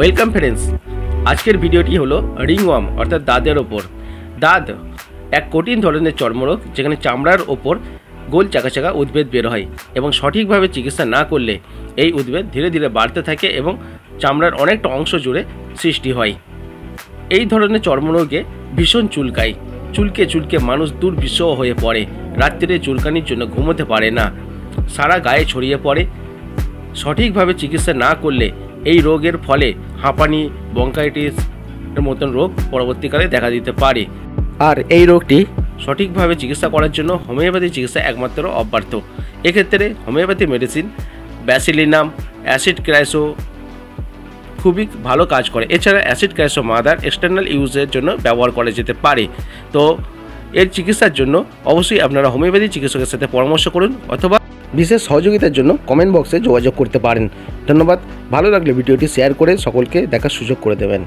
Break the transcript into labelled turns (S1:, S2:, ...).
S1: Welcome friends, আজকের ভিডিওটি হলো রিংওয়ার্ম অর্থাৎ দাঁতের ওপর। দাঁত এক কঠিন ধরনের চর্মরোগ যেখানে চামড়ার ওপর গোল চাকা চাকা উদ্ভিদ বের হয় এবং সঠিকভাবে চিকিৎসা না করলে এই উদ্ভিদ ধীরে ধীরে বাড়তে থাকে এবং চামড়ার অনেকটা অংশ জুড়ে সৃষ্টি হয়। এই ধরনের চর্মরোগে ভীষণ চুলকায়, চুলকে চুলকে মানুষ দুর্বিষহ হয়ে পড়ে, রাত্রিরে চুলকানির জন্য ঘুমোতে পারে না, সারা গায়ে ছড়িয়ে পড়ে। সঠিকভাবে চিকিৎসা না করলে এই রোগের ফলে হাঁপানি, ব্রঙ্কাইটিস এর মতন রোগ পরবর্তীকালে দেখা দিতে পারে। আর এই রোগটি সঠিকভাবে চিকিৎসা করার জন্য হোমিওপ্যাথি চিকিৎসা একমাত্র অব্যর্থ। এক্ষেত্রে হোমিওপ্যাথি মেডিসিন ব্যাসিলিনাম, অ্যাসিড ক্রাইসো খুবই ভালো কাজ করে। এছাড়া অ্যাসিড ক্রাইসো মাদার এক্সটার্নাল ইউজের জন্য ব্যবহার করা যেতে পারে। তো এর চিকিৎসার জন্য অবশ্যই আপনারা হোমিওপ্যাথি চিকিৎসকের সাথে পরামর্শ করুন অথবা বিশেষ সহযোগিতার জন্য কমেন্ট বক্সে যোগাযোগ করতে পারেন। ধন্যবাদ। ভালো লাগলে ভিডিওটি শেয়ার করে সকলকে দেখার সুযোগ করে দেবেন।